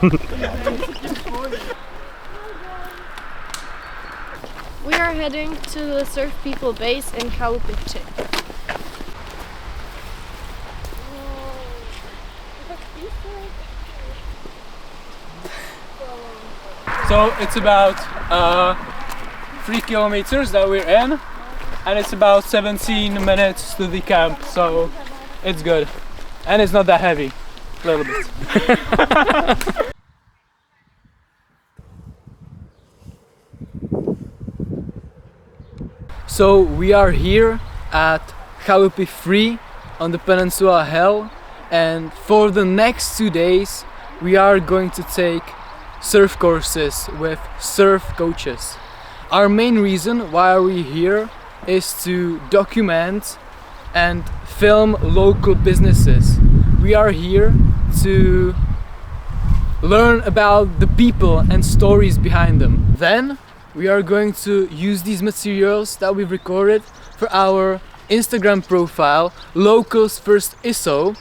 We are heading to the Surf People base in Chałupy. So it's about 3 kilometers that we're in, and it's about 17 minutes to the camp, so it's good. And it's not that heavy, a little bit. So we are here at Chałupy 3 on the Peninsula Hill, and for the next 2 days we are going to take surf courses with surf coaches. Our main reason why are we here is to document and film local businesses. We are here to learn about the people and stories behind them. Then we are going to use these materials that we've recorded for our Instagram profile, Locals First ISO,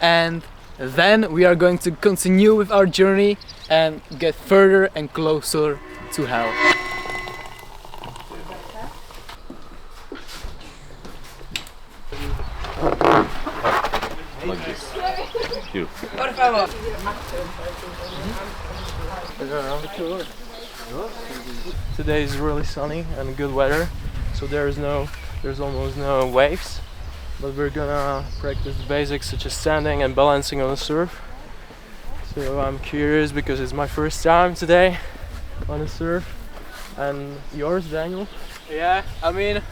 and then we are going to continue with our journey and get further and closer to hell. Like this. Here. Today is really sunny and good weather, so there's almost no waves. But we're gonna practice the basics such as standing and balancing on the surf. So I'm curious because it's my first time today on the surf. And yours, Daniel? Yeah, I mean,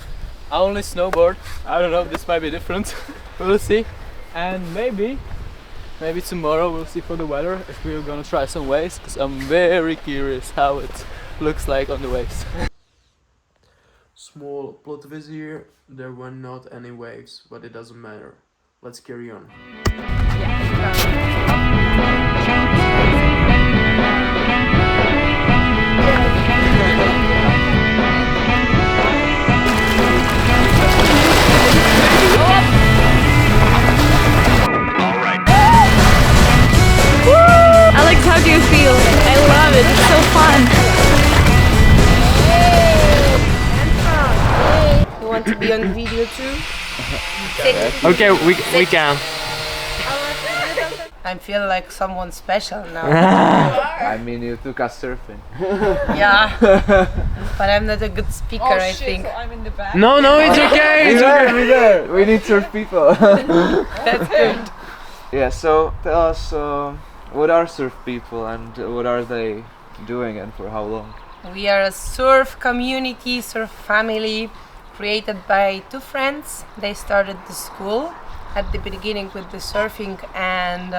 I only snowboard. I don't know, this might be different. We'll see. And maybe tomorrow we'll see for the weather if we're gonna try some waves, because I'm very curious how it looks like on the waves. Small plot twist here, there were not any waves, but it doesn't matter. Let's carry on. Alex, how do you feel? I love it, it's so fun. You want to be on video too? Okay, we can. I feel like someone special now. I mean, you took us surfing. Yeah, but I'm not a good speaker, I think. So I'm in the back. No, it's okay. It's okay. We need surf people. That's good. Yeah, so tell us, what are surf people and what are they doing and for how long? We are a surf community, surf family, created by two friends. They started the school at the beginning with the surfing and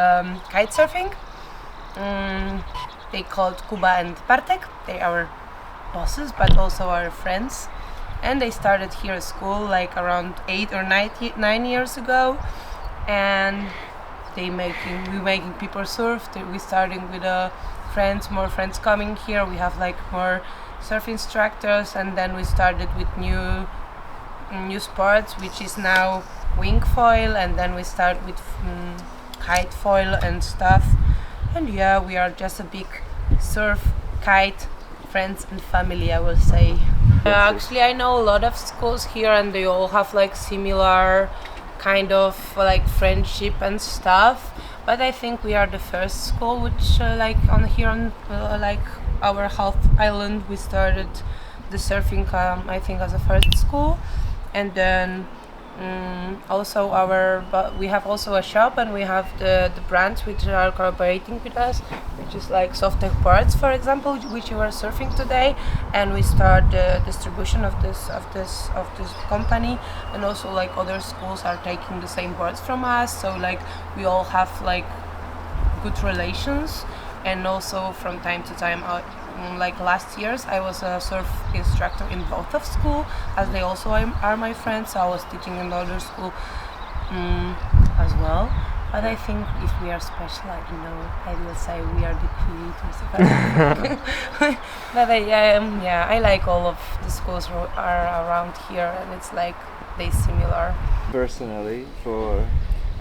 kite surfing. They called Kuba and Bartek. They are bosses, but also our friends. And they started here at school like around 8 or 9 years ago. And we making people surf. We starting with more friends coming here. We have like more surf instructors, and then we started with new sports, which is now wing foil, and then we start with kite foil and stuff. And yeah, we are just a big surf kite friends and family, I will say. Actually, I know a lot of schools here, and they all have like similar kind of like friendship and stuff. But I think we are the first school which like on like our half island we started the surfing I think as a first school. And then also we have also a shop, and we have the brands which are cooperating with us, which is like Softech Boards, for example, which you are surfing today, and we start the distribution of this company. And also like other schools are taking the same boards from us, so like we all have like good relations. And also from time to time, like last years, I was a surf instructor in both of school, as they also are my friends. So I was teaching in another school as well. But I think if we are special, I don't know, I will say we are the creators. But I like all of the schools are around here, and it's like they similar. Personally, for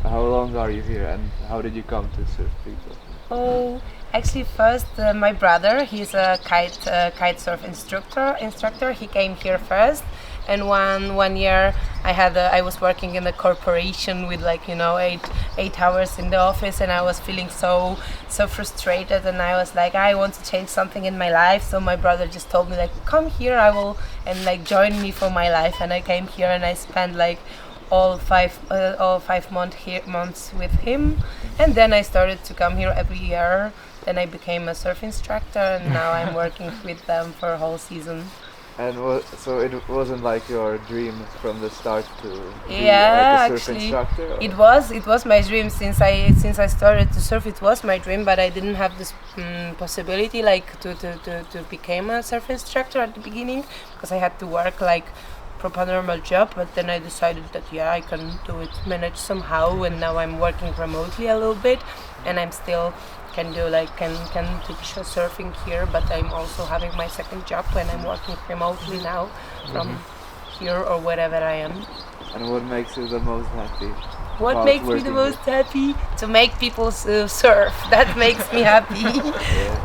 how long are you here and how did you come to surf people? Oh, actually, first my brother, he's a kite surf instructor. He came here first, and one year I was working in a corporation with like 8 hours in the office, and I was feeling so frustrated, and I was like, I want to change something in my life. So my brother just told me like, come here, I will, and like join me for my life. And I came here and I spent like all 5 months with him, and then I started to come here every year. Then I became a surf instructor, and now I'm working with them for a whole season. And so it wasn't like your dream from the start to be Yeah, like a surf actually, instructor? Or? it was my dream since I started to surf. It was my dream, but I didn't have this possibility like to become a surf instructor at the beginning, because I had to work like proper normal job. But then I decided that I can manage somehow, and now I'm working remotely a little bit, and I'm still can teach surfing here, but I'm also having my second job when I'm working remotely now from here or wherever I am. And what makes you the most happy? What about makes me the working most happy? To make people surf. That makes me happy.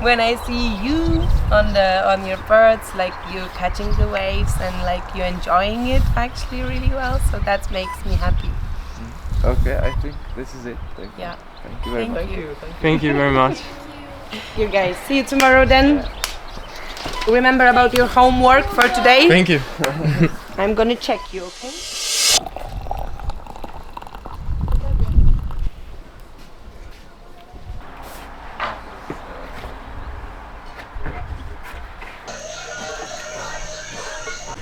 When I see you on your boards, like you catching the waves and like you enjoying it actually really well. So that makes me happy. Okay, I think this is it. Thank you. Yeah. Thank you very much. Thank you very much. You guys, see you tomorrow then. Remember about your homework for today. Thank you. I'm gonna check you, okay?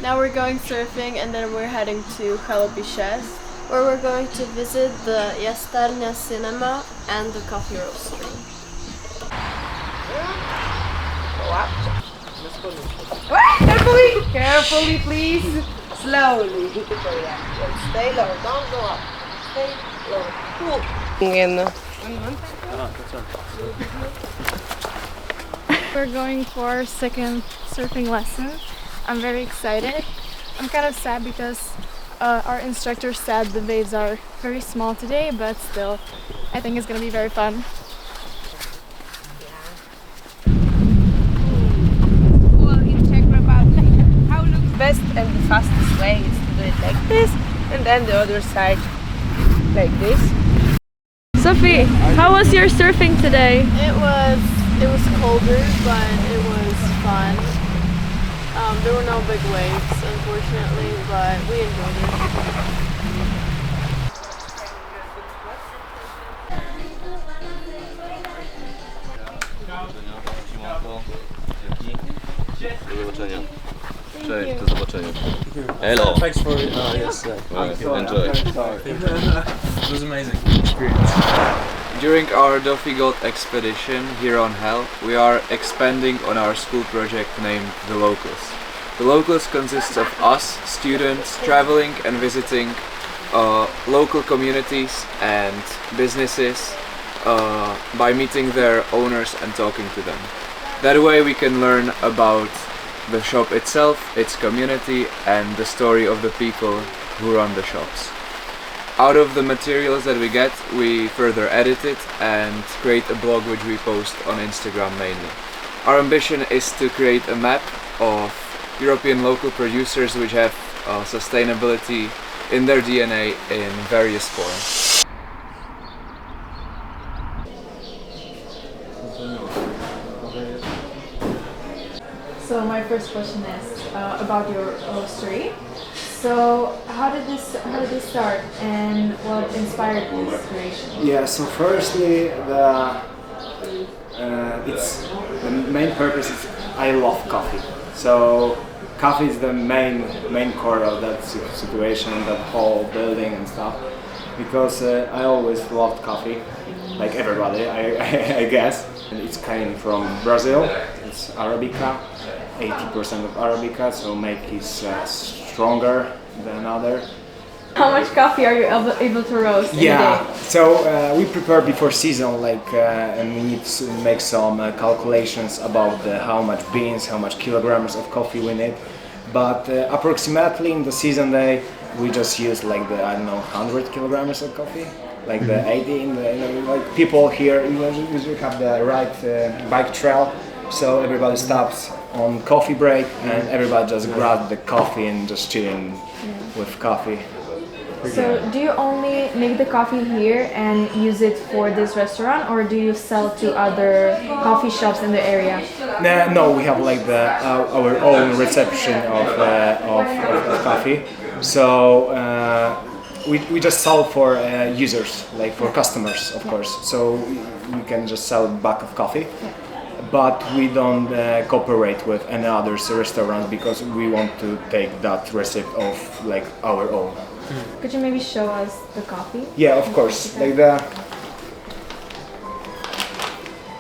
Now we're going surfing, and then we're heading to Chalopiches, where we're going to visit the Jastarnia cinema and the coffee roastery. Carefully, please. Slowly. Stay low. Don't go up. Stay low. We're going for our second surfing lesson. I'm very excited. I'm kind of sad because our instructor said the waves are very small today, but still, I think it's gonna be very fun. Well, in Czech Republic, how looks best and the fastest way is to do it like this, and then the other side like this. Sophie, how was your surfing today? It was colder, but it was fun. There were no big waves, unfortunately, but we enjoyed it. Do zobaczenia. Cześć, do zobaczenia. Hello. Thanks for yes. Enjoy. It was amazing experience. During our DofE Gold Expedition here on Hell, we are expanding on our school project named The Locals. The Locals consists of us, students, traveling and visiting local communities and businesses by meeting their owners and talking to them. That way we can learn about the shop itself, its community, and the story of the people who run the shops. Out of the materials that we get, we further edit it and create a blog which we post on Instagram mainly. Our ambition is to create a map of European local producers which have sustainability in their DNA in various forms. So my first question is about your roastery. So how did this start, and what inspired this creation? Yeah. So firstly, the main purpose is I love coffee. So coffee is the main core of that situation, that whole building and stuff. Because I always loved coffee, like everybody, I guess. And it's came from Brazil. It's Arabica, 80% of Arabica, so make it stronger than other. How much coffee are you able to roast in a day? So we prepare before season, and we need to make some calculations about how much beans, how much kilograms of coffee we need. But approximately in the season day, we just use 100 kilograms of coffee. like the 18, like people here usually have the right bike trail, so everybody stops on coffee break and everybody just grabs the coffee and just chilling with coffee. So do you only make the coffee here and use it for this restaurant, or do you sell to other coffee shops in the area? No, we have like our own reception of coffee. So we just sell for users, like for customers, of course. So we can just sell a bag of coffee, but we don't cooperate with any other restaurants because we want to take that recipe of like our own. Could you maybe show us the coffee? Yeah, of course.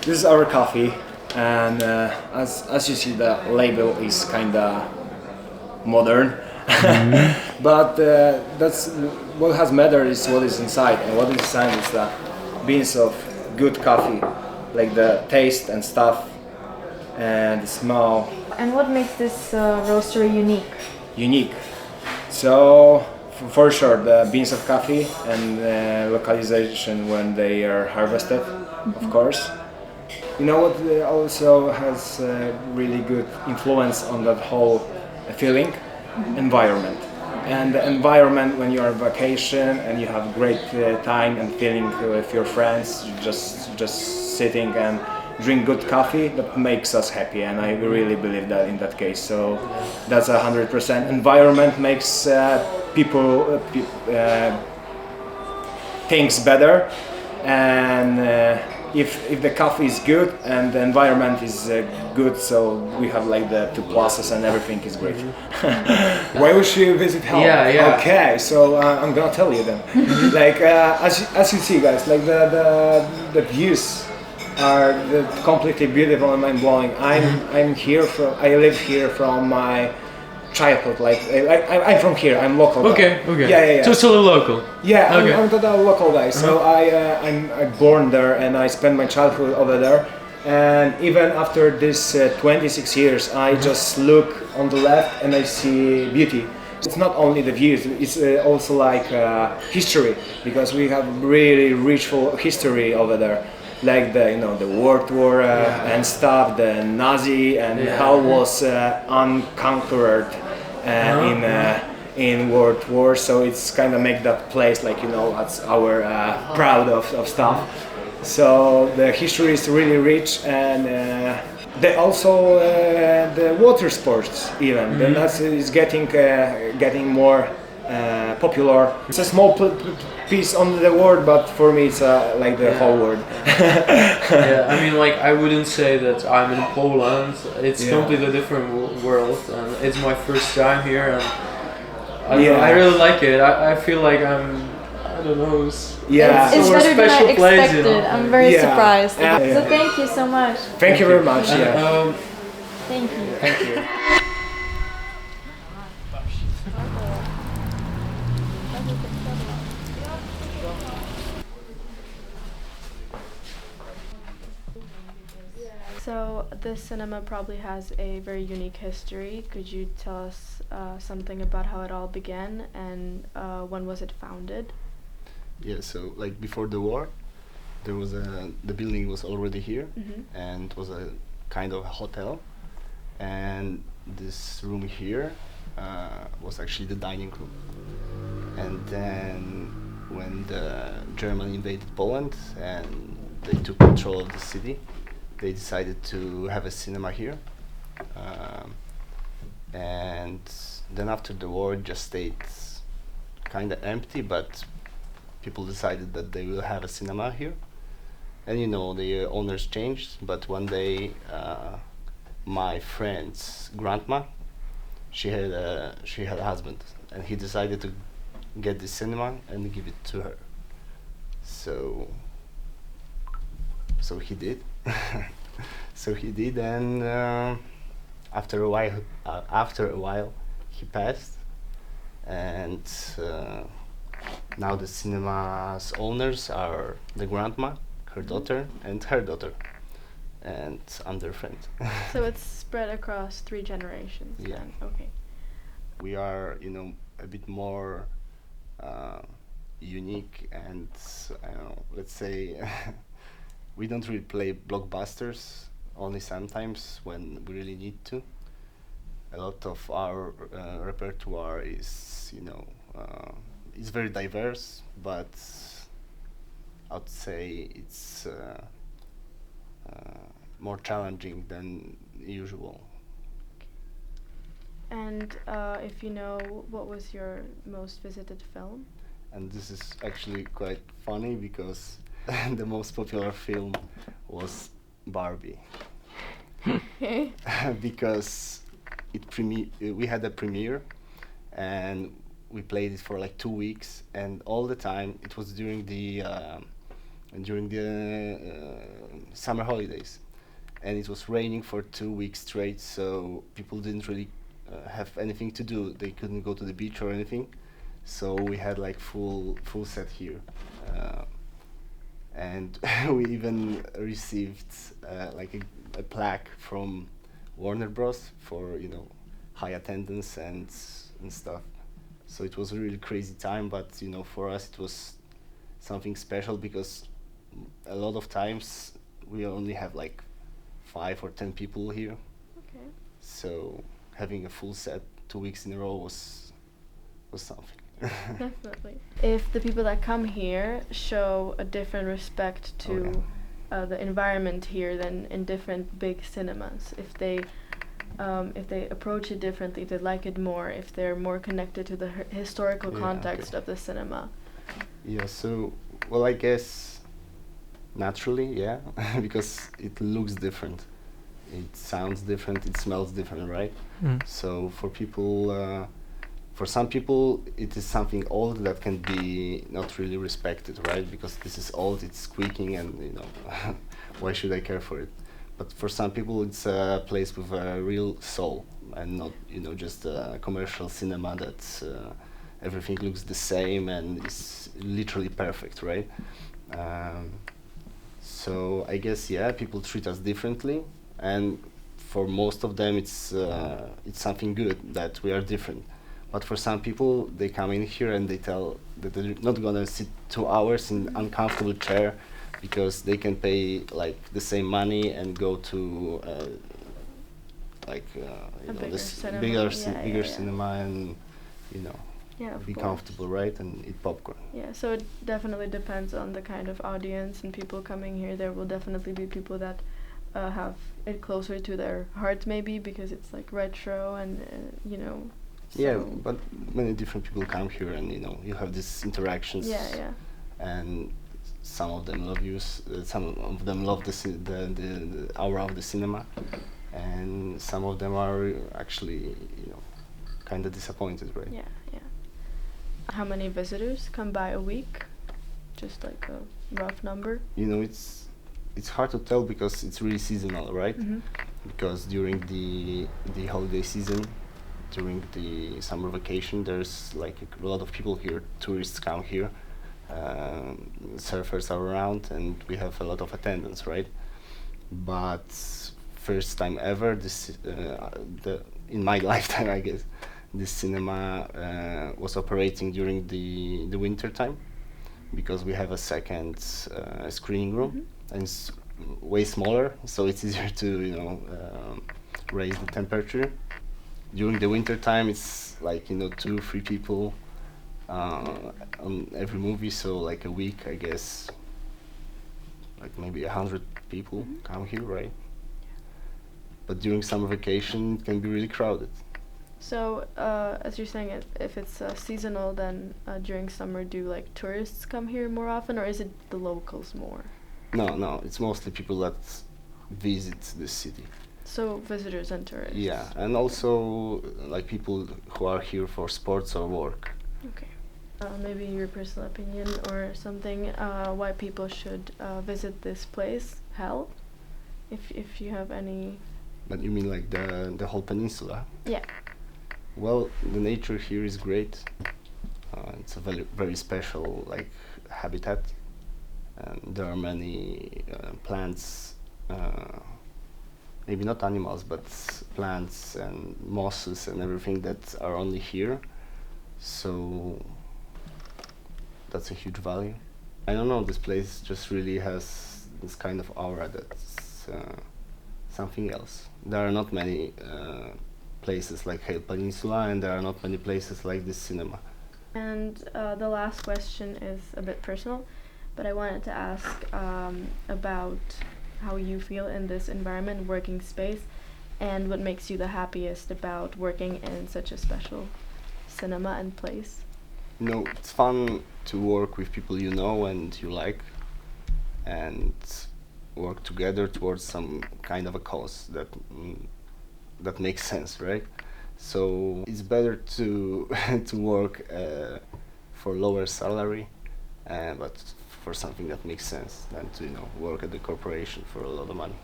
This is our coffee, and as you see, the label is kinda modern. But that's what has mattered is what is inside, and what is inside is the beans of good coffee, like the taste and stuff, and the smell. And what makes this roastery unique? Unique. So. For sure, the beans of coffee and localization when they are harvested, of course. You know what also has really good influence on that whole feeling? Environment. And the environment when you are on vacation and you have great time and feeling with your friends, just sitting and drink good coffee, that makes us happy, and I really believe that in that case. So that's 100%. Environment makes people things better, and if the coffee is good and the environment is good, so we have like the two pluses and everything is great. Why would you visit Hell? Yeah. Okay, so I'm gonna tell you then. Like as you see, guys, like the views are completely beautiful and mind-blowing. I live here from my childhood. Like I'm from here. I'm local. Okay. Yeah. Totally local. Yeah, Okay. I'm a local guy. So I'm born there and I spent my childhood over there. And even after this 26 years, I just look on the left and I see beauty. It's not only the views, it's also like history, because we have really rich history over there. Like the World War and stuff, the Nazi and how was unconquered in World War. So it's kind of make that place like that's our proud of stuff. So the history is really rich, and they also the water sports even. Then that is getting more popular. It's a small piece on the world, but for me it's like the whole world. Yeah, I mean, like, I wouldn't say that I'm in Poland. It's completely different world, and it's my first time here, and I really like it. I feel like I don't know. It's better than I expected. I'm very surprised. So thank you so much. Thank you very much. Thank you. Thank you. So this cinema probably has a very unique history. Could you tell us something about how it all began and when was it founded? Yeah, so like before the war, there was the building was already here, and it was a kind of a hotel, and this room here was actually the dining room. And then when the Germany invaded Poland and they took control of the city, they decided to have a cinema here, and then after the war it just stayed kind of empty, but people decided that they will have a cinema here. And the owners changed, but one day my friend's grandma, she had a husband, and he decided to get the cinema and give it to her. So he did. So he did, and after a while, he passed, and now the cinema's owners are the grandma, her daughter, and her daughter, and I'm their friend. So it's spread across 3 generations. Yeah. Then. Okay. We are, a bit more unique unique, and I don't know, let's say we don't really play blockbusters, only sometimes when we really need to. A lot of our repertoire is, it's very diverse, but I'd say it's more challenging than usual. And if you know, what was your most visited film? And this is actually quite funny because the most popular film was Barbie. Okay. Because we had a premiere and we played it for like 2 weeks, and all the time it was during the summer holidays, and it was raining for 2 weeks straight, so people didn't really have anything to do. They couldn't go to the beach or anything, so we had like full set here, and we even received like a plaque from Warner Bros. For high attendance and stuff. So it was a really crazy time, but for us it was something special because a lot of times we only have like 5 or 10 people here. Okay. So having a full set 2 weeks in a row was something. Definitely. If the people that come here show a different respect to the environment here than in different big cinemas, if they approach it differently, if they like it more, if they're more connected to the historical context of the cinema. Yeah, so, well, I guess naturally, yeah, because it looks different. It sounds different, it smells different, right? So for some people, it is something old that can be not really respected, right? Because this is old, it's squeaking, and why should I care for it? But for some people, it's a place with a real soul, and not just a commercial cinema that everything looks the same and is literally perfect, right? So I guess people treat us differently, and for most of them, it's something good that we are different. But for some people, they come in here and they tell that they're not gonna sit 2 hours in uncomfortable chair because they can pay like the same money and go to bigger cinema and be comfortable, right, and eat popcorn. Yeah, so it definitely depends on the kind of audience and people coming here. There will definitely be people that have it closer to their heart, maybe because it's like retro and Yeah, but many different people come here, and you have these interactions. Yeah. And some of them love you. Some of them love the aura of the cinema, and some of them are actually kind of disappointed, right? Yeah. How many visitors come by a week? Just like a rough number. It's hard to tell because it's really seasonal, right? Mm-hmm. Because during the holiday season, during the summer vacation, there's like a lot of people here. Tourists come here, surfers are around, and we have a lot of attendance, right? But first time ever, in my lifetime, I guess, this cinema was operating during the winter time, because we have a second screening room, and it's way smaller, so it's easier to raise the temperature. During the winter time, it's like 2-3 people on every movie, so like a week, I guess, like maybe 100 people come here, right? But during summer vacation, it can be really crowded. So, as you're saying, if it's seasonal, then during summer, do like tourists come here more often, or is it the locals more? No, it's mostly people that visit the city. So visitors and tourists. Yeah, and also like people who are here for sports or work. Okay. Maybe your personal opinion or something, why people should visit this place, Hell, if you have any. But you mean like the whole peninsula? Yeah. Well, the nature here is great. It's a very, very special like habitat, and there are many plants. Maybe not animals, but plants and mosses and everything that are only here. So that's a huge value. I don't know, this place just really has this kind of aura that's something else. There are not many places like Peninsula, and there are not many places like this cinema. And the last question is a bit personal, but I wanted to ask about how you feel in this environment, working space, and what makes you the happiest about working in such a special cinema and place. You know, it's fun to work with people you know and you like, and work together towards some kind of a cause that makes sense, right? So it's better to to work for lower salary, but for something that makes sense, than to work at the corporation for a lot of money.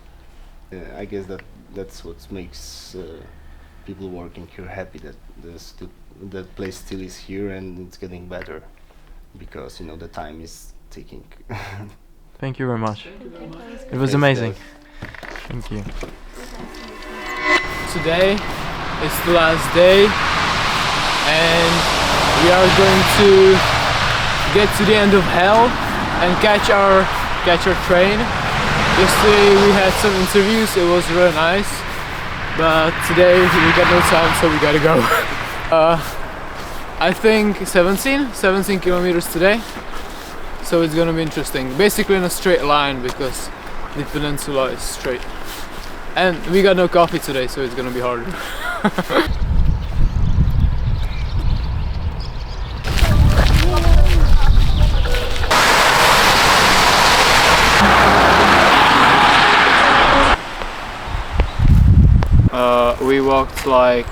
I guess that's what makes people working here happy, that the place still is here and it's getting better, because the time is ticking. Thank you very much. It was amazing. Thank you. Today is the last day, and we are going to get to the end of hell and catch our train. Yesterday we had some interviews, it was really nice, but today we got no time, so we gotta go. I think 17 kilometers today, so it's gonna be interesting. Basically in a straight line, because the peninsula is straight. And we got no coffee today, so it's gonna be harder. We walked like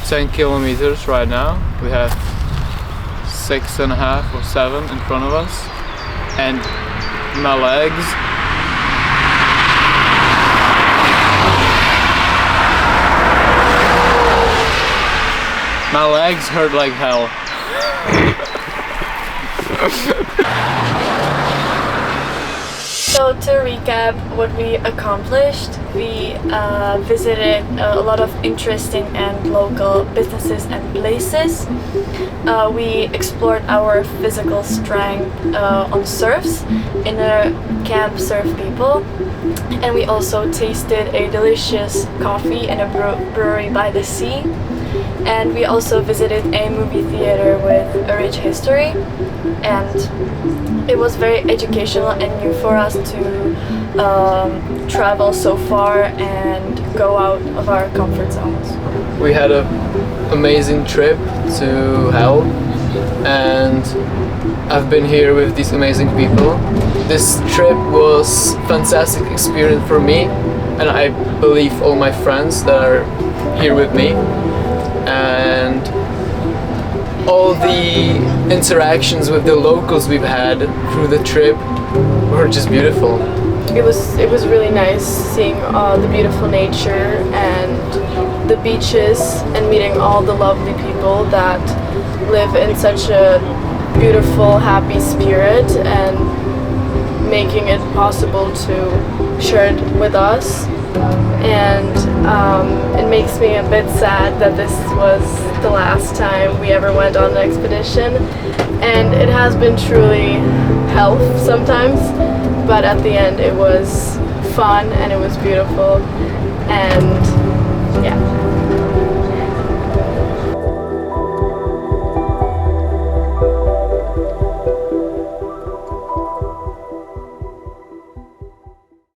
10 kilometers right now. We have 6.5 or 7 in front of us, and my legs hurt like hell. So to recap what we accomplished, we visited a lot of interesting and local businesses and places. We explored our physical strength on surfs in a camp Surf People, and we also tasted a delicious coffee in a brewery by the sea. And we also visited a movie theater with a rich history, and it was very educational and new for us to travel so far and go out of our comfort zones. We had an amazing trip to hell, and I've been here with these amazing people. This trip was a fantastic experience for me, and I believe all my friends that are here with me. And all the interactions with the locals we've had through the trip were just beautiful. It was really nice seeing the beautiful nature and the beaches, and meeting all the lovely people that live in such a beautiful, happy spirit, and making it possible to share it with us. And it makes me a bit sad that this was the last time we ever went on an expedition, and it has been truly hell sometimes, but at the end it was fun and it was beautiful, and yeah.